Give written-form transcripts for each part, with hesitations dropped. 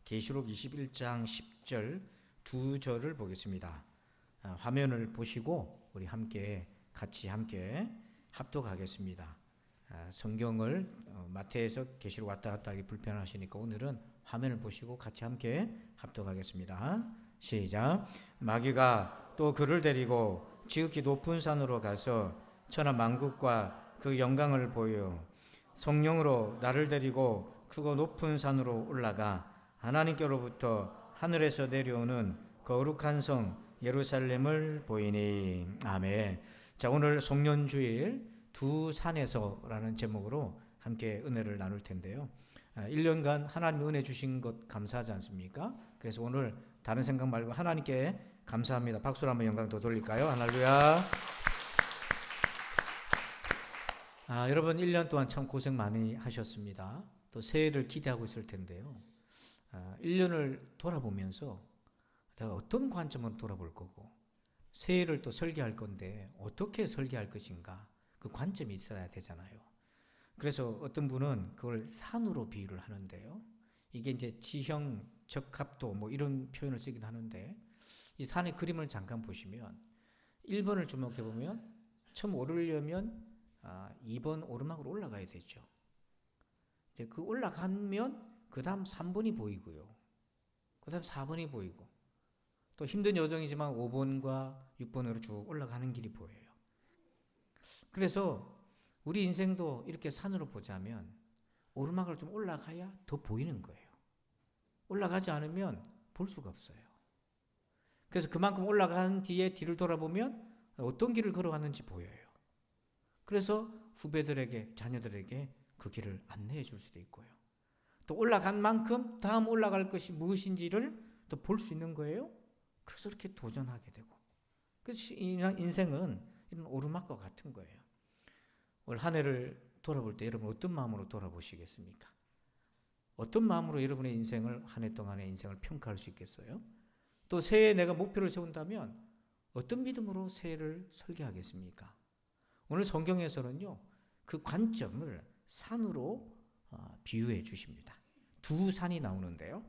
계시록 21장 10절 두 절을 보겠습니다. 화면을 보시고 우리 같이 함께 합독하겠습니다. 성경을 마태에서 계시록 왔다 갔다 하기 불편하시니까 오늘은 화면을 보시고 같이 함께 합독하겠습니다. 시작. 마귀가 또 그를 데리고 지극히 높은 산으로 가서 천하 만국과 그 영광을 보여 성령으로 나를 데리고 크고 높은 산으로 올라가 하나님께로부터 하늘에서 내려오는 거룩한 성 예루살렘을 보이니. 아멘. 자, 오늘 송년주일 두 산에서라는 제목으로 함께 은혜를 나눌 텐데요. 1년간 하나님 은혜 주신 것 감사하지 않습니까? 그래서 오늘 다른 생각 말고 하나님께 감사합니다. 박수로 한번 영광 더 돌릴까요? 할렐루야. 여러분 1년 동안 참 고생 많이 하셨습니다. 또 새해를 기대하고 있을 텐데요. 1년을 돌아보면서 내가 어떤 관점으로 돌아볼 거고 새해를 또 설계할 건데 어떻게 설계할 것인가, 그 관점이 있어야 되잖아요. 그래서 어떤 분은 그걸 산으로 비유를 하는데요. 이게 이제 지형, 적합도 뭐 이런 표현을 쓰긴 하는데, 이 산의 그림을 잠깐 보시면 1번을 주목해 보면 처음 오르려면 2번 오르막으로 올라가야 되죠. 이제 그 올라가면 그 다음 3번이 보이고요. 그 다음 4번이 보이고, 또 힘든 여정이지만 5번과 6번으로 쭉 올라가는 길이 보여요. 그래서 우리 인생도 이렇게 산으로 보자면 오르막을 좀 올라가야 더 보이는 거예요. 올라가지 않으면 볼 수가 없어요. 그래서 그만큼 올라간 뒤에 뒤를 돌아보면 어떤 길을 걸어갔는지 보여요. 그래서 후배들에게, 자녀들에게 그 길을 안내해 줄 수도 있고요. 또 올라간 만큼 다음 올라갈 것이 무엇인지를 또 볼 수 있는 거예요. 그래서 이렇게 도전하게 되고. 그래서 인생은 이런 오르막과 같은 거예요. 올 한 해를 돌아볼 때 여러분 어떤 마음으로 돌아보시겠습니까? 어떤 마음으로 여러분의 인생을, 한 해 동안의 인생을 평가할 수 있겠어요? 또 새해에 내가 목표를 세운다면 어떤 믿음으로 새해를 설계하겠습니까? 오늘 성경에서는요, 그 관점을 산으로 비유해 주십니다. 두 산이 나오는데요.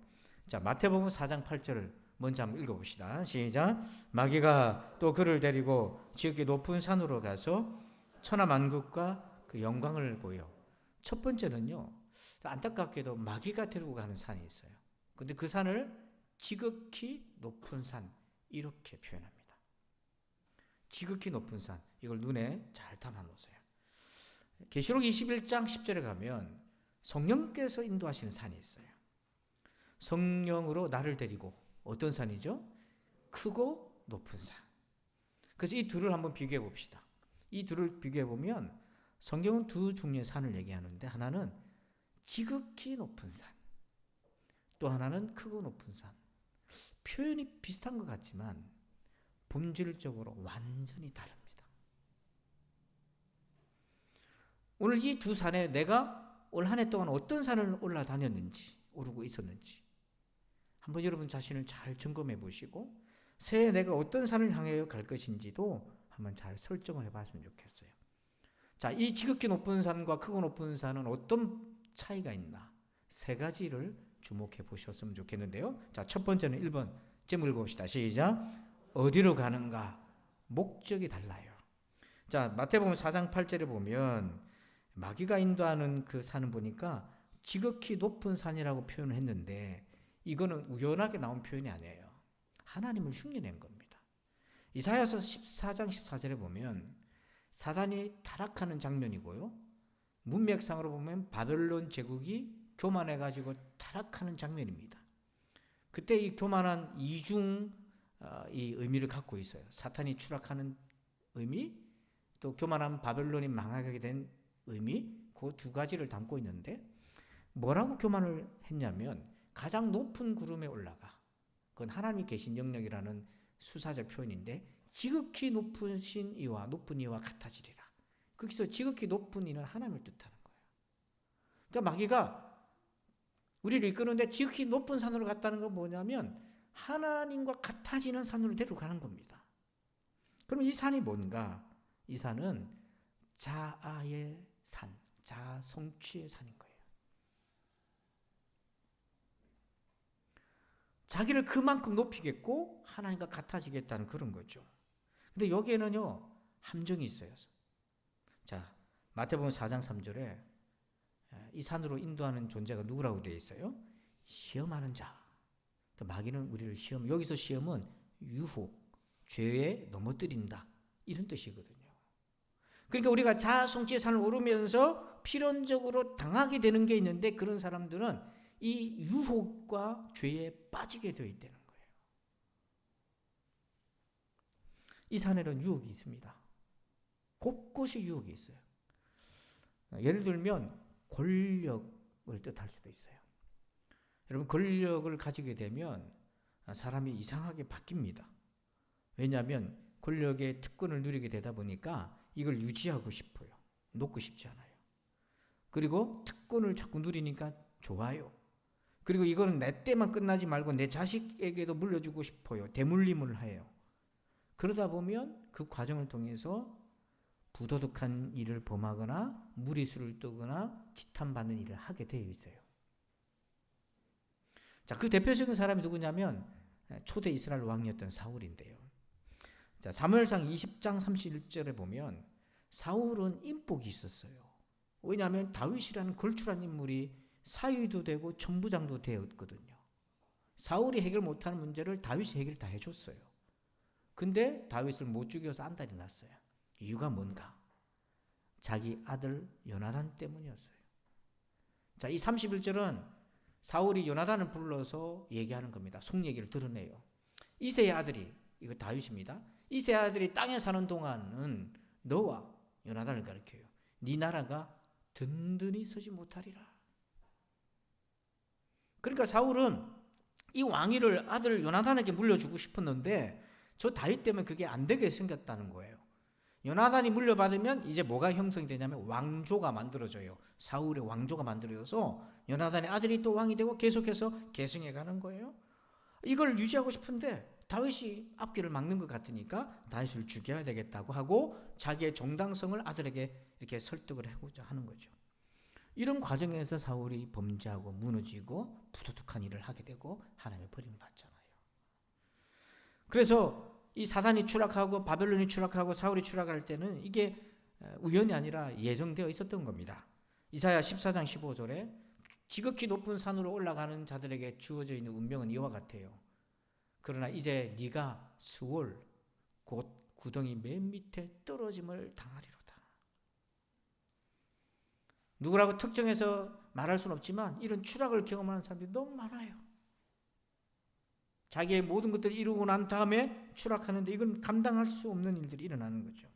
자, 마태복음 4장 8절을 먼저 한번 읽어봅시다. 시작. 마귀가 또 그를 데리고 지극히 높은 산으로 가서 천하 만국과 그 영광을 보여. 첫 번째는요, 안타깝게도 마귀가 데리고 가는 산이 있어요. 근데 그 산을 지극히 높은 산, 이렇게 표현합니다. 지극히 높은 산, 이걸 눈에 잘 담아 놓으세요. 계시록 21장 10절에 가면 성령께서 인도하시는 산이 있어요. 성령으로 나를 데리고, 어떤 산이죠? 크고 높은 산. 그래서 이 둘을 한번 비교해 봅시다. 이 둘을 비교해 보면 성경은 두 종류의 산을 얘기하는데, 하나는 지극히 높은 산, 또 하나는 크고 높은 산. 표현이 비슷한 것 같지만 본질적으로 완전히 다릅니다. 오늘 이 두 산에 내가 올 한 해 동안 어떤 산을 올라다녔는지, 오르고 있었는지 한번 여러분 자신을 잘 점검해 보시고 새해 내가 어떤 산을 향해 갈 것인지도 한번 잘 설정을 해봤으면 좋겠어요. 자, 이 지극히 높은 산과 크고 높은 산은 어떤 차이가 있나, 세 가지를 주목해 보셨으면 좋겠는데요. 자, 첫 번째는 1번 제목 읽어봅시다. 시작. 어디로 가는가? 목적이 달라요. 자, 마태복음 4장 8절에 보면 마귀가 인도하는 그 산을 보니까 지극히 높은 산이라고 표현을 했는데, 이거는 우연하게 나온 표현이 아니에요. 하나님을 흉내낸 겁니다. 이사야서 14장 14절에 보면 사단이 타락하는 장면이고요, 문맥상으로 보면 바벨론 제국이 교만해가지고 타락하는 장면입니다. 그때 이 교만한 이중 이 의미를 갖고 있어요. 사탄이 추락하는 의미, 또 교만한 바벨론이 망하게 된 의미, 그 두 가지를 담고 있는데, 뭐라고 교만을 했냐면 가장 높은 구름에 올라가. 그건 하나님이 계신 영역이라는 수사적 표현인데, 지극히 높으신 이와 높은 이와 같아지리라. 거기서 지극히 높은 이는 하나님을 뜻하는 거예요. 그러니까 마귀가 우리를 이끄는데 지극히 높은 산으로 갔다는 건 뭐냐면 하나님과 같아지는 산으로 데려가는 겁니다. 그럼 이 산이 뭔가? 이 산은 자아의 산, 자아 성취의 산인 거예요. 자기를 그만큼 높이겠고 하나님과 같아지겠다는 그런 거죠. 근데 여기에는요 함정이 있어요. 자, 마태복음 4장 3절에 이 산으로 인도하는 존재가 누구라고 되어 있어요? 시험하는 자. 마귀는 우리를 여기서 시험은 유혹, 죄에 넘어뜨린다 이런 뜻이거든요. 그러니까 우리가 자아성취의 산을 오르면서 필연적으로 당하게 되는 게 있는데 그런 사람들은 이 유혹과 죄에 빠지게 되어 있다는 거예요. 이 산에는 유혹이 있습니다. 곳곳이 유혹이 있어요. 예를 들면 권력을 뜻할 수도 있어요. 여러분 권력을 가지게 되면 사람이 이상하게 바뀝니다. 왜냐하면 권력의 특권을 누리게 되다 보니까 이걸 유지하고 싶어요. 놓고 싶지 않아요. 그리고 특권을 자꾸 누리니까 좋아요. 그리고 이거는 내 때만 끝나지 말고 내 자식에게도 물려주고 싶어요. 대물림을 해요. 그러다 보면 그 과정을 통해서 부도덕한 일을 범하거나 무리수를 뜨거나 지탄받는 일을 하게 되어 있어요. 자, 그 대표적인 사람이 누구냐면 초대 이스라엘 왕이었던 사울인데요. 자, 사무엘상 20장 31절에 보면 사울은 인복이 있었어요. 왜냐하면 다윗이라는 걸출한 인물이 사위도 되고 천부장도 되었거든요. 사울이 해결 못하는 문제를 다윗이 해결 다 해줬어요. 근데 다윗을 못 죽여서 안달이 났어요. 이유가 뭔가? 자기 아들 요나단 때문이었어요. 자, 이 31절은 사울이 요나단을 불러서 얘기하는 겁니다. 속 얘기를 드러내요. 이새의 아들이, 이거 다윗입니다. 이새의 아들이 땅에 사는 동안은 너와 요나단을 가리켜요. 네 나라가 든든히 서지 못하리라. 그러니까 사울은 이 왕위를 아들 요나단에게 물려주고 싶었는데 저 다윗 때문에 그게 안 되게 생겼다는 거예요. 요나단이 물려받으면 이제 뭐가 형성이 되냐면 왕조가 만들어져요. 사울의 왕조가 만들어져서 요나단의 아들이 또 왕이 되고 계속해서 계승해 가는 거예요. 이걸 유지하고 싶은데 다윗이 앞길을 막는 것 같으니까 다윗을 죽여야 되겠다고 하고 자기의 정당성을 아들에게 이렇게 설득을 하고자 하는 거죠. 이런 과정에서 사울이 범죄하고 무너지고 부도덕한 일을 하게 되고 하나님의 버림을 받잖아요. 그래서 이 사단이 추락하고 바벨론이 추락하고 사울이 추락할 때는 이게 우연이 아니라 예정되어 있었던 겁니다. 이사야 14장 15절에 지극히 높은 산으로 올라가는 자들에게 주어져 있는 운명은 이와 같아요. 그러나 이제 네가 수월 곧 구덩이 맨 밑에 떨어짐을 당하리로다. 누구라고 특정해서 말할 수는 없지만 이런 추락을 경험하는 사람들이 너무 많아요. 자기의 모든 것들을 이루고 난 다음에 추락하는데 이건 감당할 수 없는 일들이 일어나는 거죠.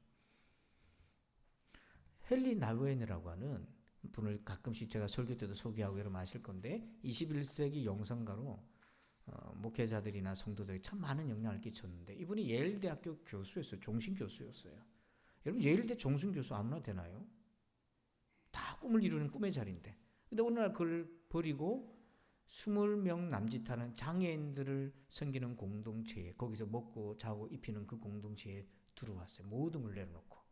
헨리 나우엔이라고 하는 분을 가끔씩 제가 설교 때도 소개하고 여러분 아실 건데 21세기 영성가로 목회자들이나 성도들이 참 많은 영향을 끼쳤는데 이분이 예일대학교 교수였어요. 종신교수였어요. 여러분 예일대 종신교수 아무나 되나요? 다 꿈을 이루는 꿈의 자리인데 근데 어느 날 그걸 버리고 20명 남짓하는 장애인들을 섬기는 공동체에 거기서 먹고 자고 입히는 그 공동체에 들어왔어요. 모든 걸 내려놓고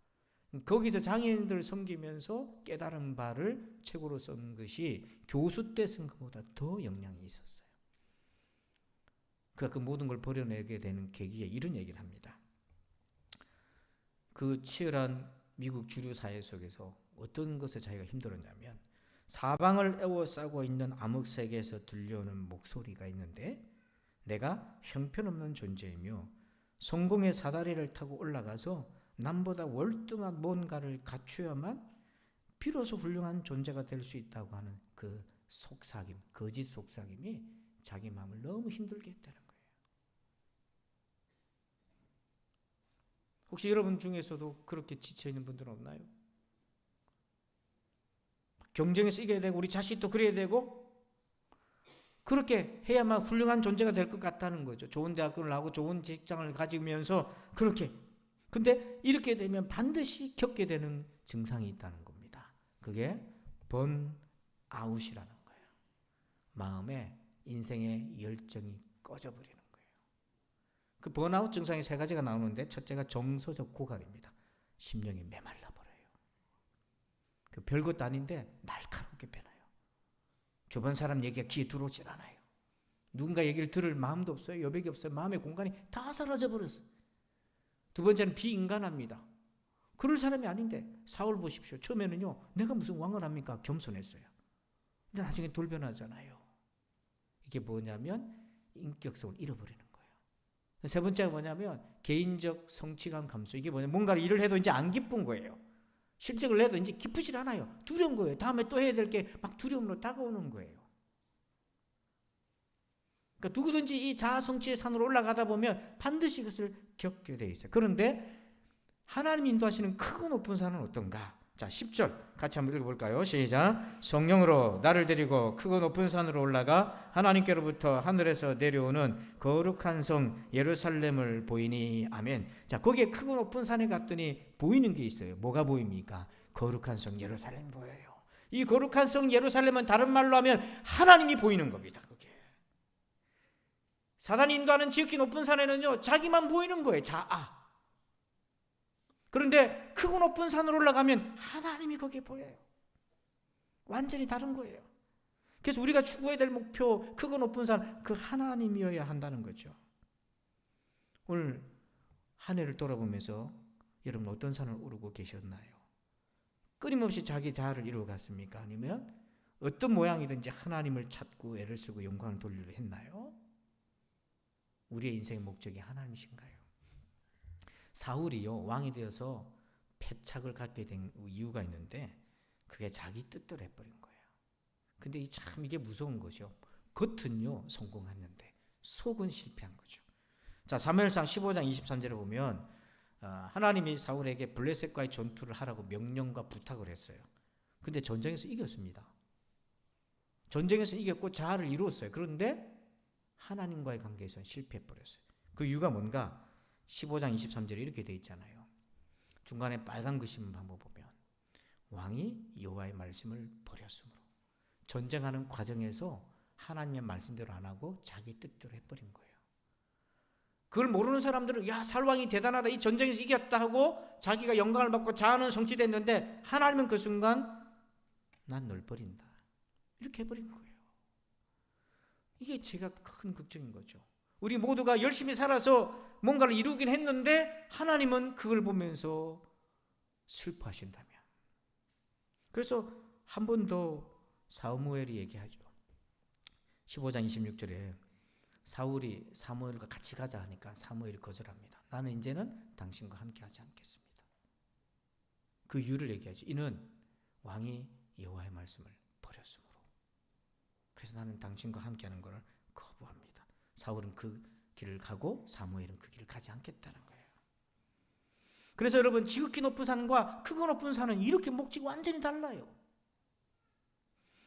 거기서 장애인들을 섬기면서 깨달은 바를 책으로 쓴 것이 교수 때 쓴 것보다 더 영향이 있었어요. 그가 그 모든 걸 버려내게 되는 계기에 이런 얘기를 합니다. 그 치열한 미국 주류 사회 속에서 어떤 것에 자기가 힘들었냐면 사방을 에워싸고 있는 암흑 세계에서 들려오는 목소리가 있는데 내가 형편없는 존재이며 성공의 사다리를 타고 올라가서 남보다 월등한 뭔가를 갖추어야만 비로소 훌륭한 존재가 될 수 있다고 하는 그 속삭임, 거짓 속삭임이 자기 마음을 너무 힘들게 했다는 거예요. 혹시 여러분 중에서도 그렇게 지쳐있는 분들은 없나요? 경쟁에서 이겨야 되고 우리 자식도 그래야 되고 그렇게 해야만 훌륭한 존재가 될 것 같다는 거죠. 좋은 대학교를 나오고 좋은 직장을 가지면서 그렇게. 근데 이렇게 되면 반드시 겪게 되는 증상이 있다는 겁니다. 그게 번아웃이라는 거예요. 마음에 인생의 열정이 꺼져버리는 거예요. 그 번아웃 증상이 세 가지가 나오는데 첫째가 정서적 고갈입니다. 심령이 메말라 버려요. 그 별것도 아닌데 날카롭게 변해요. 주변 사람 얘기가 귀에 들어오질 않아요. 누군가 얘기를 들을 마음도 없어요. 여백이 없어요. 마음의 공간이 다 사라져 버렸어요. 두 번째는 비인간합니다. 그럴 사람이 아닌데 사울 보십시오. 처음에는요, 내가 무슨 왕을 합니까? 겸손했어요. 근데 나중에 돌변하잖아요. 이게 뭐냐면 인격성을 잃어버리는 거예요. 세 번째가 뭐냐면 개인적 성취감 감소. 이게 뭐냐면 뭔가를 일을 해도 이제 안 기쁜 거예요. 실적을 내도 이제 기쁘질 않아요. 두려운 거예요. 다음에 또 해야 될 게 막 두려움으로 다가오는 거예요. 그러니까 누구든지 이 자아 성취의 산으로 올라가다 보면 반드시 그것을 겪게 돼 있어요. 그런데 하나님 인도하시는 크고 높은 산은 어떤가? 자, 10절 같이 한번 읽어볼까요? 시작. 성령으로 나를 데리고 크고 높은 산으로 올라가 하나님께로부터 하늘에서 내려오는 거룩한 성 예루살렘을 보이니. 아멘. 자, 거기에 크고 높은 산에 갔더니 보이는 게 있어요. 뭐가 보입니까? 거룩한 성 예루살렘이 보여요. 이 거룩한 성 예루살렘은 다른 말로 하면 하나님이 보이는 겁니다. 그게. 사단이 인도하는 지극히 높은 산에는요, 자기만 보이는 거예요. 자아. 그런데 크고 높은 산으로 올라가면 하나님이 거기에 보여요. 완전히 다른 거예요. 그래서 우리가 추구해야 될 목표, 크고 높은 산, 그 하나님이어야 한다는 거죠. 오늘 한 해를 돌아보면서 여러분 어떤 산을 오르고 계셨나요? 끊임없이 자기 자아를 이루어갔습니까? 아니면 어떤 모양이든지 하나님을 찾고 애를 쓰고 영광을 돌리려 했나요? 우리의 인생의 목적이 하나님이신가요? 사울이요, 왕이 되어서 패착을 갖게 된 이유가 있는데 그게 자기 뜻대로 해버린 거예요. 근데 참 이게 무서운 것이요. 겉은요 성공했는데 속은 실패한 거죠. 자, 사무엘상 15장 23절에 보면 하나님이 사울에게 블레셋과의 전투를 하라고 명령과 부탁을 했어요. 근데 전쟁에서 이겼습니다. 전쟁에서 이겼고 자아를 이루었어요. 그런데 하나님과의 관계에서는 실패해버렸어요. 그 이유가 뭔가? 15장 23절에 이렇게 되어 있잖아요. 중간에 빨간 글씨만 한번 보면 왕이 여호와의 말씀을 버렸으므로, 전쟁하는 과정에서 하나님의 말씀대로 안 하고 자기 뜻대로 해버린 거예요. 그걸 모르는 사람들은 야, 살왕이 대단하다, 이 전쟁에서 이겼다 하고 자기가 영광을 받고 자아는 성취됐는데 하나님은 그 순간 난 널 버린다 이렇게 해버린 거예요. 이게 제가 큰 걱정인 거죠. 우리 모두가 열심히 살아서 뭔가를 이루긴 했는데 하나님은 그걸 보면서 슬퍼하신다면. 그래서 한 번 더 사무엘이 얘기하죠. 15장 26절에 사울이 사무엘과 같이 가자 하니까 사무엘이 거절합니다. 나는 이제는 당신과 함께 하지 않겠습니다. 그 이유를 얘기하죠. 이는 왕이 여호와의 말씀을 버렸으므로. 그래서 나는 당신과 함께하는 것을 거부합니다. 사울은 그 길을 가고 사무엘은 그 길을 가지 않겠다는 거예요. 그래서 여러분, 지극히 높은 산과 크고 높은 산은 이렇게 목적이 완전히 달라요.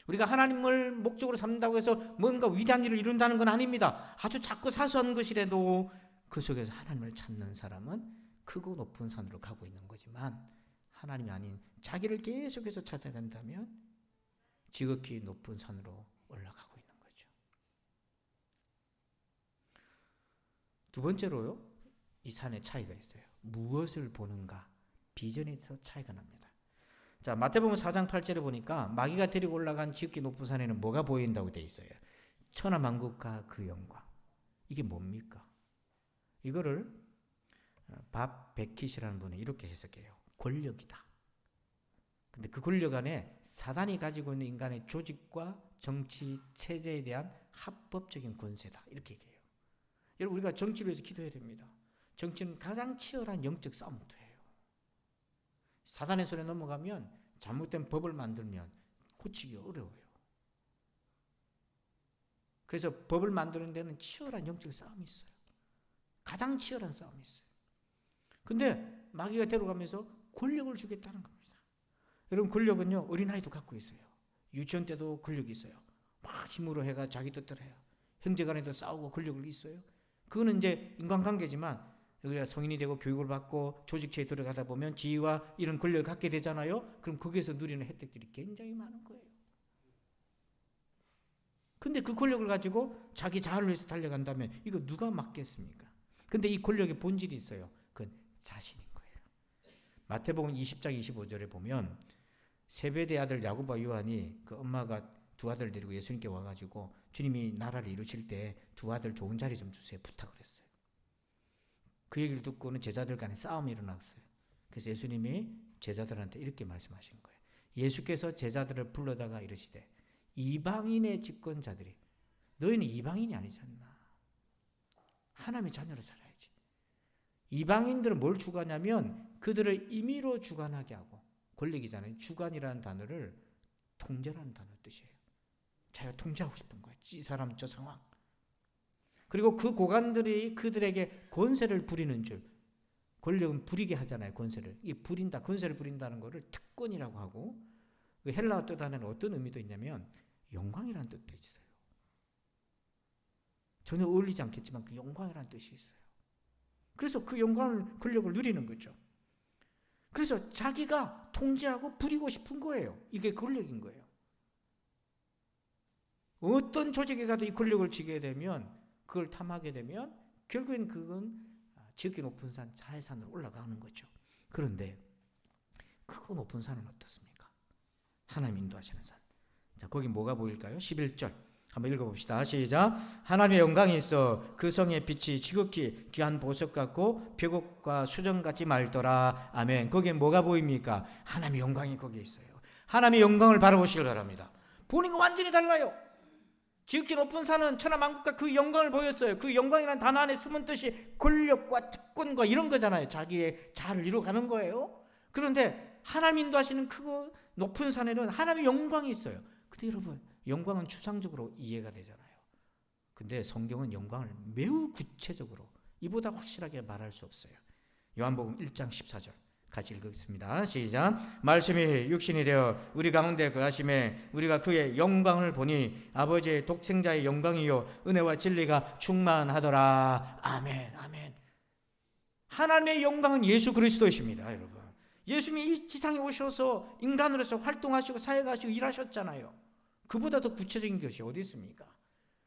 우리가 하나님을 목적으로 삼는다고 해서 뭔가 위대한 일을 이룬다는 건 아닙니다. 아주 작고 사소한 것이라도 그 속에서 하나님을 찾는 사람은 크고 높은 산으로 가고 있는 거지만, 하나님이 아닌 자기를 계속해서 찾아간다면 지극히 높은 산으로 올라가고 있는 거죠. 두 번째로요, 이 산에 차이가 있어요. 무엇을 보는가? 비전에서 차이가 납니다. 자, 마태복음 4장 8절에 보니까 마귀가 데리고 올라간 지극히 높은 산에는 뭐가 보인다고 되어 있어요? 천하만국과 그 영광. 이게 뭡니까? 이거를 밥 베킷이라는 분이 이렇게 해석해요. 권력이다. 근데 그 권력 안에 사단이 가지고 있는 인간의 조직과 정치 체제에 대한 합법적인 권세다. 이렇게 얘기해요. 여러분, 우리가 정치를 위해서 기도해야 됩니다. 정치는 가장 치열한 영적 싸움터예요. 사단의 손에 넘어가면 잘못된 법을 만들면 고치기 어려워요. 그래서 법을 만드는 데는 치열한 영적 싸움이 있어요. 가장 치열한 싸움이 있어요. 근데 마귀가 데려가면서 권력을 주겠다는 겁니다. 여러분, 권력은요, 어린아이도 갖고 있어요. 유치원 때도 권력이 있어요. 막 힘으로 해가 자기 뜻대로 해요. 형제간에도 싸우고 권력을 있어요. 그거는 이제 인간관계지만, 우리가 성인이 되고 교육을 받고 조직체에 들어가다 보면 지위와 이런 권력을 갖게 되잖아요. 그럼 거기에서 누리는 혜택들이 굉장히 많은 거예요. 근데 그 권력을 가지고 자기 자아를 위해서 달려간다면 이거 누가 막겠습니까? 근데 이 권력의 본질이 있어요. 그건 자신인 거예요. 마태복음 20장 25절에 보면 세베대 아들 야고보와 요한이 그 엄마가 두 아들 데리고 예수님께 와가지고 주님이 나라를 이루실 때 두 아들 좋은 자리 좀 주세요 부탁을 했어요. 그 얘기를 듣고는 제자들 간에 싸움이 일어났어요. 그래서 예수님이 제자들한테 이렇게 말씀하신 거예요. 예수께서 제자들을 불러다가 이르시되 이방인의 집권자들이 너희는 이방인이 아니지 않나. 하나님의 자녀로 살아야지. 이방인들은 뭘 주관하냐면 그들을 임의로 주관하게 하고 권력이잖아요. 주관이라는 단어를 통제라는 단어 뜻이에요. 자기가 통제하고 싶은 거예요. 이 사람 저 상황. 그리고 그 고관들이 그들에게 권세를 부리는 줄. 권력은 부리게 하잖아요. 권세를. 이게 부린다. 권세를 부린다는 것을 특권이라고 하고 그 헬라어 뜻 안에는 어떤 의미도 있냐면 영광이라는 뜻도 있어요. 전혀 어울리지 않겠지만 그 영광이라는 뜻이 있어요. 그래서 그 영광을 권력을 누리는 거죠. 그래서 자기가 통제하고 부리고 싶은 거예요. 이게 권력인 거예요. 어떤 조직에 가도 이 권력을 쥐게 되면 그걸 탐하게 되면 결국엔 그건 지극히 높은 산 자해산으로 올라가는 거죠. 그런데 크고 높은 산은 어떻습니까? 하나님 인도하시는 산. 자, 거기 뭐가 보일까요? 11절 한번 읽어봅시다. 시작. 하나님의 영광이 있어 그 성의 빛이 지극히 귀한 보석 같고 벽옥과 수정같이 맑더라. 아멘. 거기에 뭐가 보입니까? 하나님의 영광이 거기에 있어요. 하나님의 영광을 바라보시길 바랍니다. 보니까 완전히 달라요. 지극히 높은 산은 천하만국과 그 영광을 보였어요. 그 영광이라는 단어 안에 숨은 뜻이 권력과 특권과 이런 거잖아요. 자기의 자아를 이루어가는 거예요. 그런데 하나님 인도하시는 크고 높은 산에는 하나님의 영광이 있어요. 근데 여러분, 영광은 추상적으로 이해가 되잖아요. 근데 성경은 영광을 매우 구체적으로 이보다 확실하게 말할 수 없어요. 요한복음 1장 14절 같이 읽겠습니다. 시작. 말씀이 육신이 되어 우리 가운데 거하심에 우리가 그의 영광을 보니 아버지의 독생자의 영광이요 은혜와 진리가 충만하더라. 아멘. 아멘. 하나님의 영광은 예수 그리스도이십니다. 여러분, 예수님이 이 지상에 오셔서 인간으로서 활동하시고 사역하시고 일하셨잖아요. 그보다 더 구체적인 것이 어디 있습니까?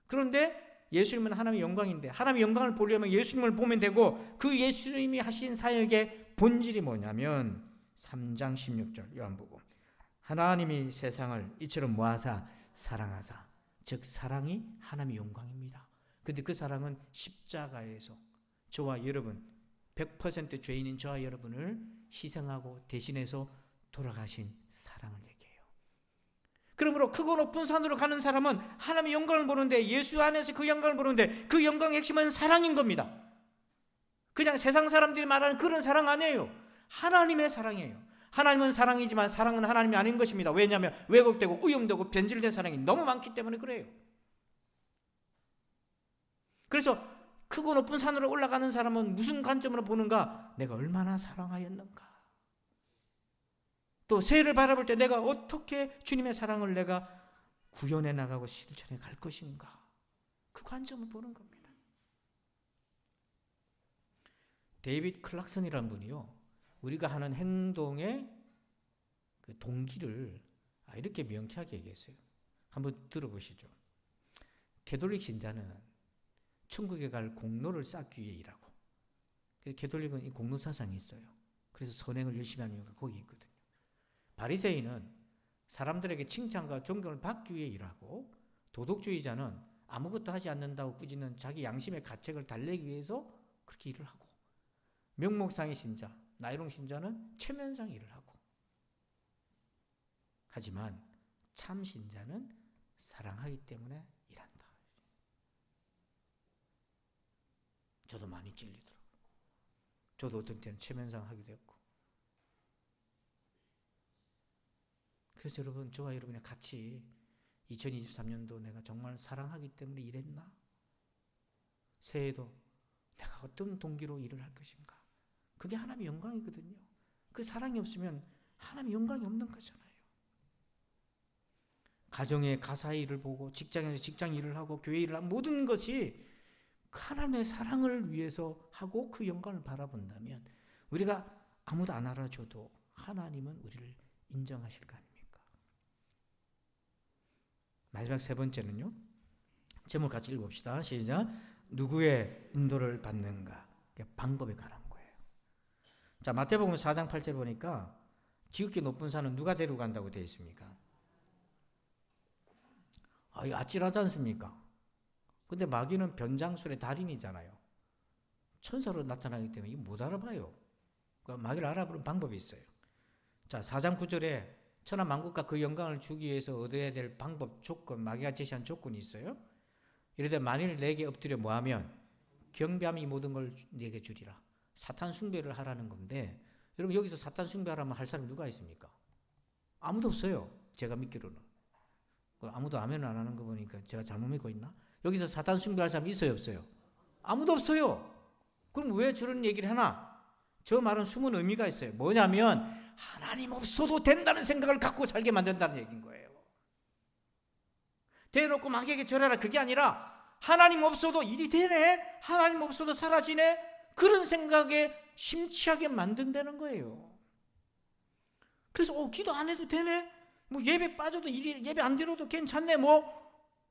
그런데 예수님은 하나님의 영광인데 하나님의 영광을 보려면 예수님을 보면 되고 그 예수님이 하신 사역의 본질이 뭐냐면 3장 16절 요한복음 하나님이 세상을 이처럼 모아사 사랑하사 즉 사랑이 하나님의 영광입니다. 근데 그 사랑은 십자가에서 저와 여러분 100% 죄인인 저와 여러분을 희생하고 대신해서 돌아가신 사랑을 얘기해요. 그러므로 크고 높은 산으로 가는 사람은 하나님의 영광을 보는데 예수 안에서 그 영광을 보는데 그 영광의 핵심은 사랑인 겁니다. 그냥 세상 사람들이 말하는 그런 사랑 아니에요. 하나님의 사랑이에요. 하나님은 사랑이지만 사랑은 하나님이 아닌 것입니다. 왜냐하면 왜곡되고 우염되고 변질된 사랑이 너무 많기 때문에 그래요. 그래서 크고 높은 산으로 올라가는 사람은 무슨 관점으로 보는가? 내가 얼마나 사랑하였는가? 또 새해를 바라볼 때 내가 어떻게 주님의 사랑을 내가 구현해 나가고 실천해 갈 것인가? 그 관점을 보는 겁니다. 데이빗 클락슨이라는 분이요, 우리가 하는 행동의 그 동기를 이렇게 명쾌하게 얘기했어요. 한번 들어보시죠. 캐톨릭 신자는 천국에 갈 공로를 쌓기 위해 일하고, 캐톨릭은 이 공로 사상이 있어요. 그래서 선행을 열심히 하는 이유가 거기 있거든요. 바리새인은 사람들에게 칭찬과 존경을 받기 위해 일하고, 도덕주의자는 아무것도 하지 않는다고 꾸짖는 자기 양심의 가책을 달래기 위해서 그렇게 일을 하고, 명목상의 신자, 나이롱 신자는 체면상 일을 하고, 하지만 참 신자는 사랑하기 때문에 일한다. 저도 많이 찔리더라고요. 저도 어떤 때는 체면상 하기도 했고. 그래서 여러분, 저와 여러분이 같이 2023년도 내가 정말 사랑하기 때문에 일했나? 새해에도 내가 어떤 동기로 일을 할 것인가? 그게 하나님의 영광이거든요. 그 사랑이 없으면 하나님의 영광이 없는 거잖아요. 가정의 가사 일을 보고, 직장에서 직장 일을 하고, 교회 일을 하고, 모든 것이 하나님의 사랑을 위해서 하고 그 영광을 바라본다면 우리가 아무도 안 알아줘도 하나님은 우리를 인정하실 거 아닙니까? 마지막 세 번째는요, 제목 같이 읽어봅시다. 시작. 누구의 인도를 받는가? 방법에 관한 거예요. 자, 마태복음 4장 8절 보니까 지극히 높은 산은 누가 데리고 간다고 되어 있습니까? 이거 아찔하지 않습니까? 근데 마귀는 변장술의 달인이잖아요. 천사로 나타나기 때문에 이거 못 알아봐요. 그러니까 마귀를 알아보는 방법이 있어요. 자, 4장 9절에 천하 만국과 그 영광을 주기 위해서 얻어야 될 방법, 조건, 마귀가 제시한 조건이 있어요. 이르되 만일 내게 엎드려 뭐하면 경배함이 모든 걸 내게 주리라. 사탄 숭배를 하라는 건데, 여러분 여기서 사탄 숭배하라면 할 사람이 누가 있습니까? 아무도 없어요. 제가 믿기로는. 아무도 아멘 안 하는 거 보니까 제가 잘못 믿고 있나? 여기서 사탄 숭배할 사람이 있어요, 없어요? 아무도 없어요. 그럼 왜 저런 얘기를 하나? 저 말은 숨은 의미가 있어요. 뭐냐면 하나님 없어도 된다는 생각을 갖고 살게 만든다는 얘기인 거예요. 대놓고 마귀에게 절하라, 그게 아니라 하나님 없어도 일이 되네, 하나님 없어도 사라지네, 그런 생각에 심취하게 만든다는 거예요. 그래서 기도 안 해도 되네, 뭐 예배 빠져도 예배 안 드려도 괜찮네, 뭐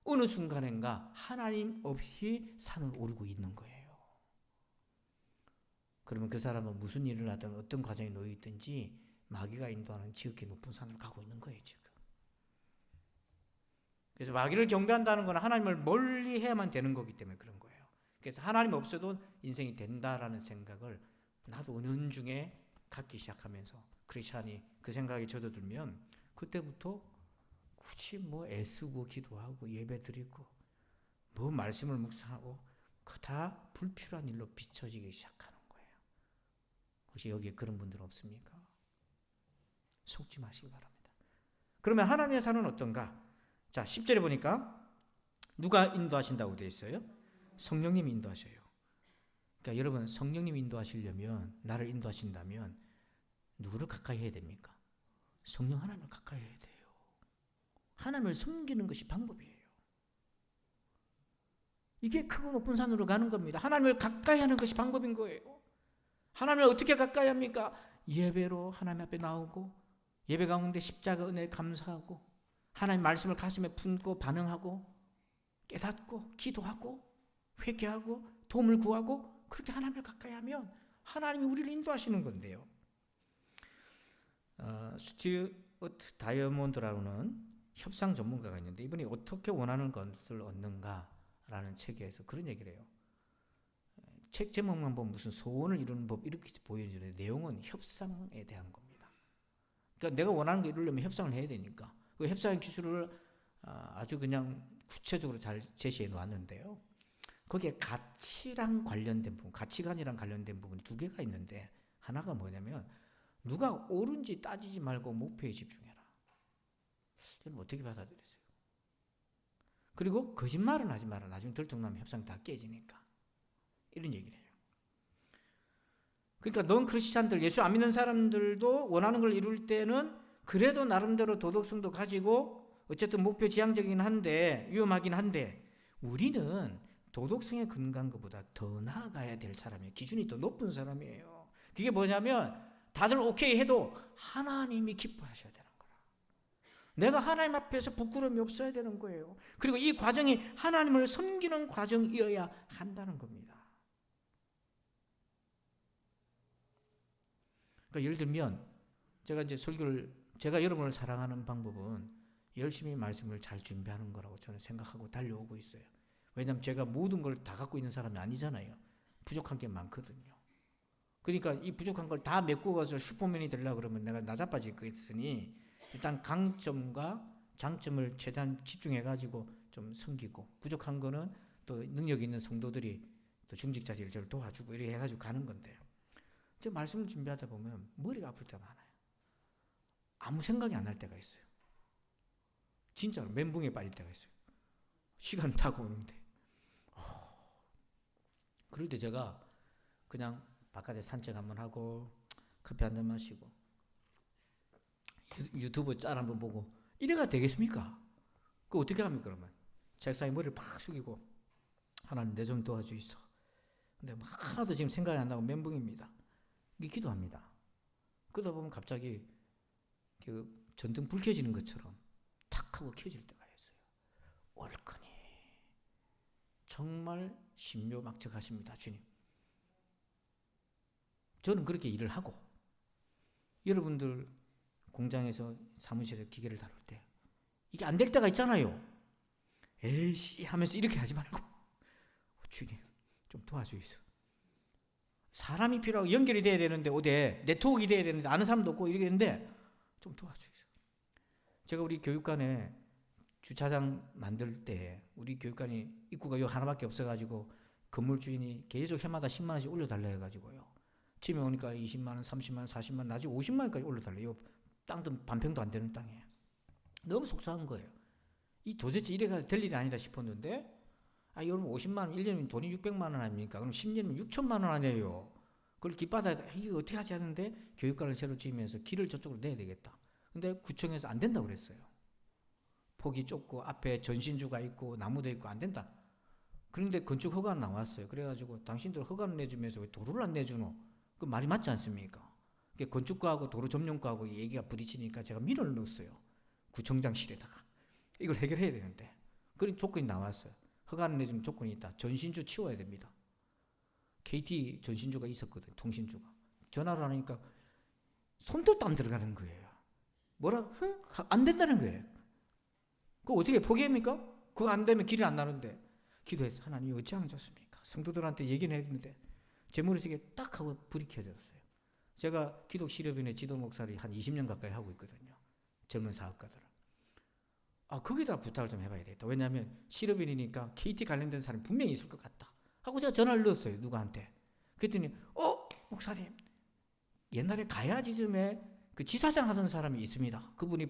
어느 순간인가 하나님 없이 산을 오르고 있는 거예요. 그러면 그 사람은 무슨 일을 하든 어떤 과정에 놓여 있든지 마귀가 인도하는 지극히 높은 산을 가고 있는 거예요, 지금. 그래서 마귀를 경배한다는 건 하나님을 멀리 해야만 되는 거기 때문에 그런 거예요. 그래서 하나님 없어도 인생이 된다라는 생각을 나도 은연중에 갖기 시작하면서 크리스찬이 그 생각이 젖어들면 그때부터 굳이 뭐 애쓰고 기도하고 예배 드리고 뭐 말씀을 묵상하고 그 다 불필요한 일로 비춰지기 시작하는 거예요. 혹시 여기에 그런 분들 없습니까? 속지 마시기 바랍니다. 그러면 하나님의 산은 어떤가? 자, 10절에 보니까 누가 인도하신다고 되어 있어요? 성령님이 인도하셔요. 그러니까 여러분, 성령님이 인도하시려면, 나를 인도하신다면 누구를 가까이 해야 됩니까? 성령 하나님을 가까이 해야 돼요. 하나님을 섬기는 것이 방법이에요. 이게 크고 높은 산으로 가는 겁니다. 하나님을 가까이 하는 것이 방법인 거예요. 하나님을 어떻게 가까이 합니까? 예배로 하나님 앞에 나오고, 예배 가운데 십자가 은혜에 감사하고, 하나님 말씀을 가슴에 품고 반응하고, 깨닫고, 기도하고, 회개하고, 도움을 구하고, 그렇게 하나님을 가까이 하면 하나님이 우리를 인도하시는 건데요. 스튜어트 다이아몬드라는 협상 전문가가 있는데, 이분이 어떻게 원하는 것을 얻는가라는 책에서 그런 얘기를 해요. 책 제목만 보면 무슨 소원을 이루는 법 이렇게 보이는데 내용은 협상에 대한 겁니다. 그러니까 내가 원하는 거 이루려면 협상을 해야 되니까 그 협상의 기술을 아주 그냥 구체적으로 잘 제시해 놓았는데요. 거기에 가치랑 관련된 부분, 가치관이랑 관련된 부분이 두 개가 있는데, 하나가 뭐냐면 누가 옳은지 따지지 말고 목표에 집중해라. 저는 어떻게 받아들이세요? 그리고 거짓말은 하지 마라. 나중에 들통나면 협상 다 깨지니까. 이런 얘기를 해요. 그러니까 넌 크리스찬들, 예수 안 믿는 사람들도 원하는 걸 이룰 때는 그래도 나름대로 도덕성도 가지고 어쨌든 목표 지향적이긴 한데, 위험하긴 한데, 우리는 도덕성에 근거한 것보다 더 나아가야 될 사람이에요. 기준이 더 높은 사람이에요. 그게 뭐냐면 다들 오케이 해도 하나님이 기뻐하셔야 되는 거라. 내가 하나님 앞에서 부끄러움이 없어야 되는 거예요. 그리고 이 과정이 하나님을 섬기는 과정이어야 한다는 겁니다. 그러니까 예를 들면 제가 이제 제가 여러분을 사랑하는 방법은 열심히 말씀을 잘 준비하는 거라고 저는 생각하고 달려오고 있어요. 왜냐하면 제가 모든 걸 다 갖고 있는 사람이 아니잖아요. 부족한 게 많거든요. 그러니까 이 부족한 걸 다 메꾸고 가서 슈퍼맨이 되려고 그러면 내가 나자빠질 거 있으니 일단 강점과 장점을 최대한 집중해가지고 좀 섬기고, 부족한 거는 또 능력 있는 성도들이 또 중직자들이 저를 도와주고 이렇게 해가지고 가는 건데요. 제가 말씀을 준비하다 보면 머리가 아플 때가 많아요. 아무 생각이 안 날 때가 있어요. 진짜로 멘붕에 빠질 때가 있어요. 시간 타고 오는데. 그럴 때 제가 그냥 바깥에 산책 한번 하고 커피 한잔 마시고 유튜브 짤 한번 보고 이래가 되겠습니까? 그거 어떻게 합니까? 그러면 책상에 머리를 팍 숙이고 하나님 내 좀 도와주이소. 근데 하나도 지금 생각이 안 나고 멘붕입니다. 기도합니다. 그러다 보면 갑자기 그 전등 불 켜지는 것처럼 탁 하고 켜질 때가 있어요. 얼큰이 정말 신묘막측하십니다, 주님. 저는 그렇게 일을 하고, 여러분들 공장에서 사무실에 기계를 다룰 때 이게 안 될 때가 있잖아요. 에이씨 하면서 이렇게 하지 말고 주님 좀 도와주이소. 사람이 필요하고 연결이 돼야 되는데 어디 네트워크가 돼야 되는데 아는 사람도 없고 이러겠는데 좀 도와주이소. 제가 우리 교육관에 주차장 만들 때 우리 교육관이 입구가 여기 하나밖에 없어가지고 건물 주인이 계속 해마다 10만 원씩 올려달라 해가지고요. 집에 오니까 20만 원, 30만 원, 40만 원, 나중에 50만 원까지 올려달래요. 땅도 반평도 안 되는 땅에. 너무 속상한 거예요. 이 도대체 이래가 될 일이 아니다 싶었는데, 여러분 50만 원, 1년이면 돈이 600만 원 아닙니까? 그럼 10년이면 6천만 원 아니에요. 그걸 기빠서 이거 어떻게 하지 하는데 교육관을 새로 지으면서 길을 저쪽으로 내야 되겠다. 근데 구청에서 안 된다고 그랬어요. 폭이 좁고 앞에 전신주가 있고 나무도 있고 안 된다. 그런데 건축 허가가 나왔어요. 그래가지고 당신들 허가를 내주면서 왜 도로를 안 내주노? 그 말이 맞지 않습니까? 건축과하고 도로 점용과하고 얘기가 부딪히니까 제가 민원을 넣었어요. 구청장실에다가. 이걸 해결해야 되는데. 그런 조건이 나왔어요. 허가를 내주는 조건이 있다. 전신주 치워야 됩니다. KT 전신주가 있었거든요. 통신주가. 전화를 하니까 손도 땀 들어가는 거예요. 뭐라? 안 된다는 거예요. 그거 어떻게 포기합니까? 그거 안 되면 길이 안 나는데. 기도해서 하나님 어찌하면 좋습니까? 성도들한테 얘기는 했는데 제 머릿속에 딱 하고 불이 켜졌어요. 제가 기독 시럽인의 지도 목사를 한 20년 가까이 하고 있거든요. 젊은 사업가들은. 거기다 부탁을 좀 해봐야 되겠다. 왜냐하면 시럽인이니까 KT 관련된 사람이 분명히 있을 것 같다. 하고 제가 전화를 넣었어요. 누구한테. 그랬더니 목사님 옛날에 가야지점에 그 지사장 하던 사람이 있습니다. 그분이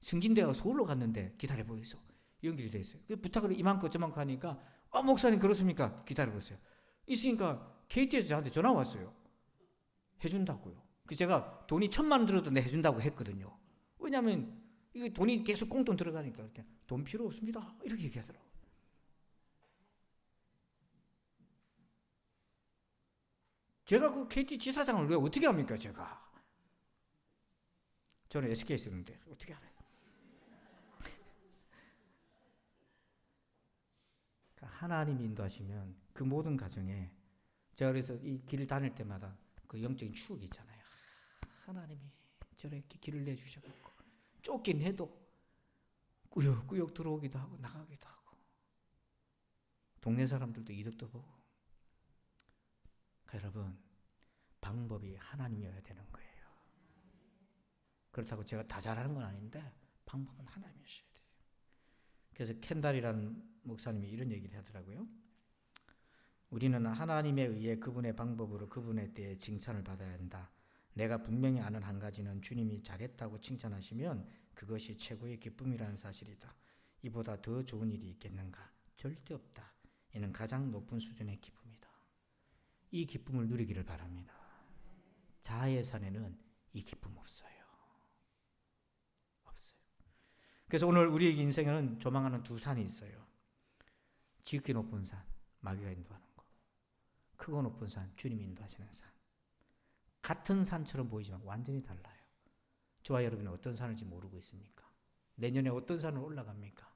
승진대가 서울로 갔는데 기다려보이소. 연결이 돼 있어요. 그 부탁을 이만큼 저만큼 하니까 목사님 그렇습니까? 기다려보세요. 있으니까 KT에서 저한테 전화 왔어요. 해준다고요. 그 제가 돈이 1,000만 원 들어도 내 해준다고 했거든요. 왜냐하면 이게 돈이 계속 꽁돈 들어가니까 돈 필요 없습니다. 이렇게 얘기하더라고요. 제가 그 KT 지사장을 왜 어떻게 합니까? 제가. 저는 SK에 있었는데 어떻게 알아요? 하나님이 인도하시면 그 모든 가정에 제가 그래서 이 길을 다닐 때마다 그 영적인 추억이 있잖아요. 하나님이 저렇게 길을 내주셔갖고 쫓긴 해도 꾸역꾸역 들어오기도 하고 나가기도 하고 동네 사람들도 이득도 보고. 여러분 방법이 하나님이어야 되는 거예요. 그렇다고 제가 다 잘하는 건 아닌데 방법은 하나님이셔야 돼요. 그래서 켄달이라는 목사님이 이런 얘기를 하더라고요. 우리는 하나님에 의해 그분의 방법으로 그분에 대해 칭찬을 받아야 한다. 내가 분명히 아는 한 가지는 주님이 잘했다고 칭찬하시면 그것이 최고의 기쁨이라는 사실이다. 이보다 더 좋은 일이 있겠는가? 절대 없다. 이는 가장 높은 수준의 기쁨이다. 이 기쁨을 누리기를 바랍니다. 자아의 산에는 이 기쁨 없어요. 없어요. 그래서 오늘 우리의 인생에는 조망하는 두 산이 있어요. 지극히 높은 산, 마귀가 인도하는 거. 크고 높은 산, 주님이 인도하시는 산. 같은 산처럼 보이지만 완전히 달라요. 저와 여러분은 어떤 산을지 모르고 있습니까? 내년에 어떤 산을 올라갑니까?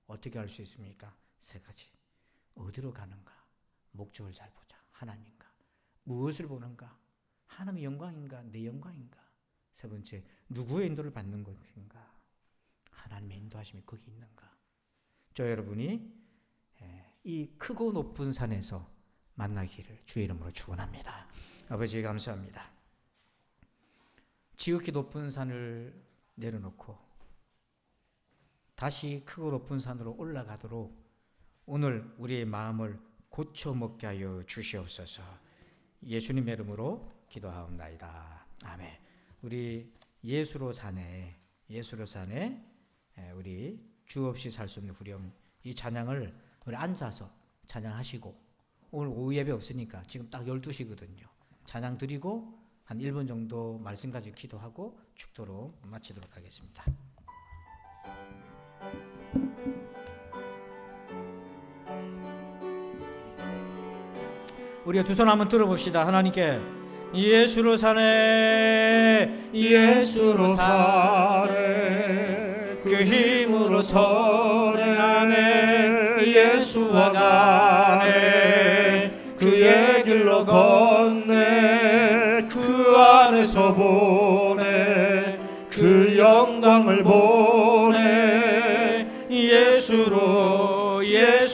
어떻게 알 수 있습니까? 세 가지. 어디로 가는가? 목적을 잘 보자. 하나님인가? 무엇을 보는가? 하나님의 영광인가? 내 영광인가? 세 번째, 누구의 인도를 받는 것인가? 하나님의 인도하심이 거기 있는가? 저 여러분이 이 크고 높은 산에서 만나기를 주의 이름으로 축원합니다. 아버지 감사합니다. 지극히 높은 산을 내려놓고 다시 크고 높은 산으로 올라가도록 오늘 우리의 마음을 고쳐먹게 하여 주시옵소서. 예수님의 이름으로 기도하옵나이다. 아멘. 우리 예수로 산에 우리 주 없이 살 수 없는 후렴 이 찬양을 우리 앉아서 찬양하시고 오늘 오후 예배 없으니까 지금 딱 12시거든요. 찬양 드리고 한 1분 정도 말씀 가지고 기도하고 축도로 마치도록 하겠습니다. 우리가 두 손 한번 들어봅시다. 하나님께 예수로 사네 예수로 사네 그 힘으로 선행하네 예수와 가네 그의 길로 걷네 그 안에서 보네 그 영광을 보네 예수로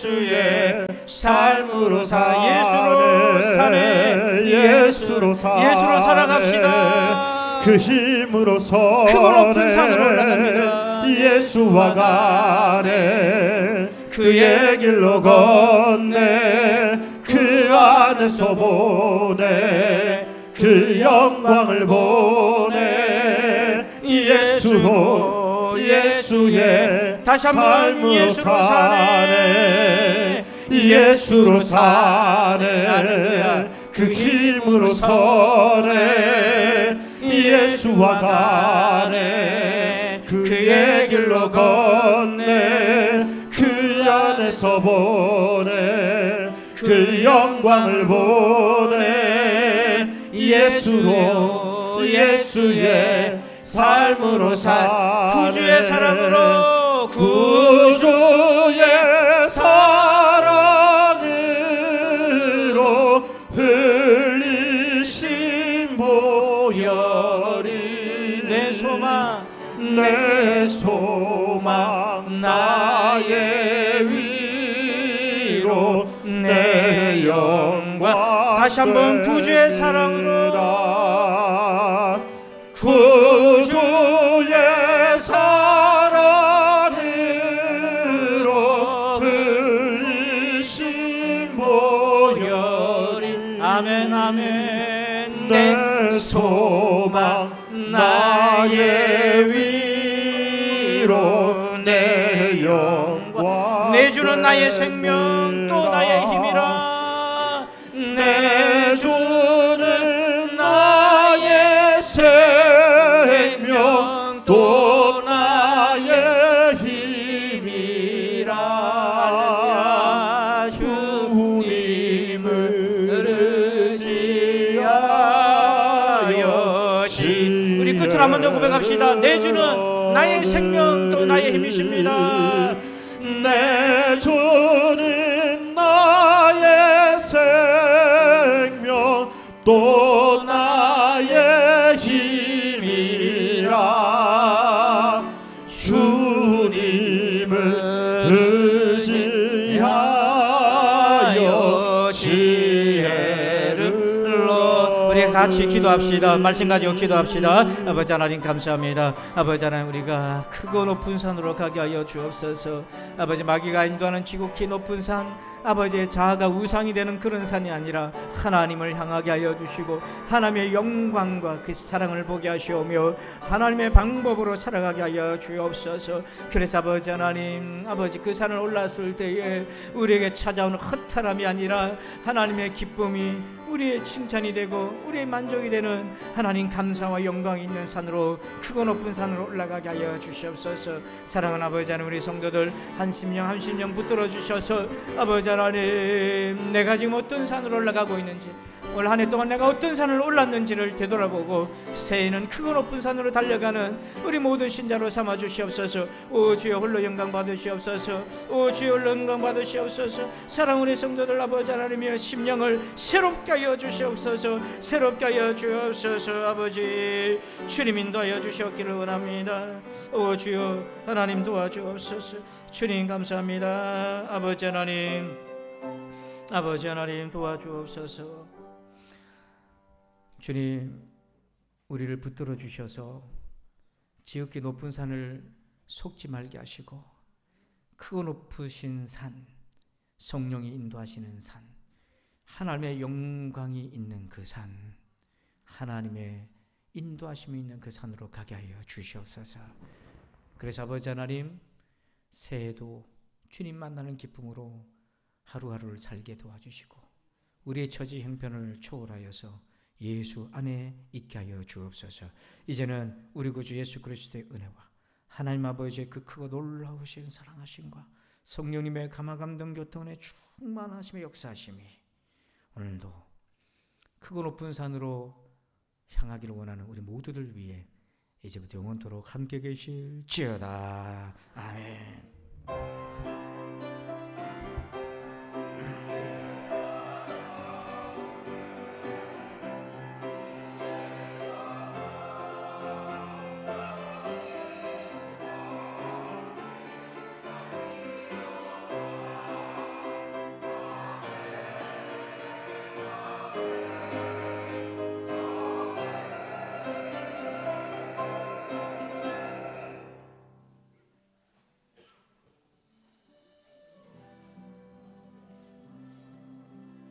예수의 삶으로 예수로 사네. 예수로 살아갑시다. 그 힘으로 그 높은 산으로 올라갑니다. 예수와 가네. 그의 길로 걷네. 그 안에서 보네. 그 영광을 보네. 예수로 예수의 다시 한번 예수로 사네. 예수로 사네. 그 힘으로 서네. 예수와 가네. 그의 길로 걷네. 그 안에서 보네. 그 영광을 보네. 예수로 예수의 삶으로 구주의 사랑으로 구주의 사랑으로 흘리신 보혈이 내 소망 나의 위로 내 영광. 다시 한번 구주의 사랑으로 구주의 사랑으로 흘리신 보혈이 아멘 아멘. 내 소망 나의 위로 내 영광. 내 주는 나의 생명 또 나의 힘이라. 내 주는 나의 생명 또 나의 힘이라. 주님을 의지하여 우리 끝으로 한 번 더 고백합시다. 내 주는 나의 생명 또 나의 힘이십니다. 내 주는 나의 생명 또 나의 힘이라. 주님을 의지하여 지혜를 우리 같이 기도합시다. 말씀 가지고 기도합시다. 아버지 하나님 감사합니다. 아버지 하나님, 우리가 크고 높은 산으로 가게 하여 주옵소서. 아버지, 마귀가 인도하는 지극히 높은 산, 아버지의 자아가 우상이 되는 그런 산이 아니라 하나님을 향하게 하여 주시고 하나님의 영광과 그 사랑을 보게 하시오며 하나님의 방법으로 살아가게 하여 주옵소서. 그래서 아버지 하나님, 아버지 그 산을 올랐을 때에 우리에게 찾아오는 허탈함이 아니라 하나님의 기쁨이 우리의 칭찬이 되고 우리의 만족이 되는 하나님 감사와 영광이 있는 산으로, 크고 높은 산으로 올라가게 하여 주시옵소서. 사랑하는 아버지 하나님, 우리 성도들 한 심령 붙들어 주셔서 아버지 하나님, 내가 지금 어떤 산으로 올라가고 있는지, 올 한 해 동안 내가 어떤 산을 올랐는지를 되돌아보고 새해에는 크고 높은 산으로 달려가는 우리 모든 신자로 삼아 주시옵소서. 오 주여, 홀로 영광 받으시옵소서. 오 주여, 홀로 영광 받으시옵소서. 사랑하는 우리 성도들 아버지 하나님이여, 심령을 새롭게 하여 주시옵소서. 새롭게 하여 주옵소서. 아버지, 주님 인도하여 주시옵기를 원합니다. 오 주여, 하나님 도와주옵소서. 주님 감사합니다. 아버지 하나님, 아버지 하나님 도와주옵소서. 주님, 우리를 붙들어 주셔서 지극히 높은 산을 속지 말게 하시고 크고 높으신 산, 성령이 인도하시는 산, 하나님의 영광이 있는 그 산, 하나님의 인도하심이 있는 그 산으로 가게 하여 주시옵소서. 그래서 아버지 하나님, 새해도 주님 만나는 기쁨으로 하루하루를 살게 도와주시고 우리의 처지 형편을 초월하여서 예수 안에 있게 하여 주옵소서. 이제는 우리 구주 예수 그리스도의 은혜와 하나님 아버지의 그 크고 놀라우신 사랑하심과 성령님의 감화감동 교통의 충만하심의 역사하심이 오늘도 크고 높은 산으로 향하기를 원하는 우리 모두들 위해 이제부터 영원토록 함께 계실지어다. 아멘.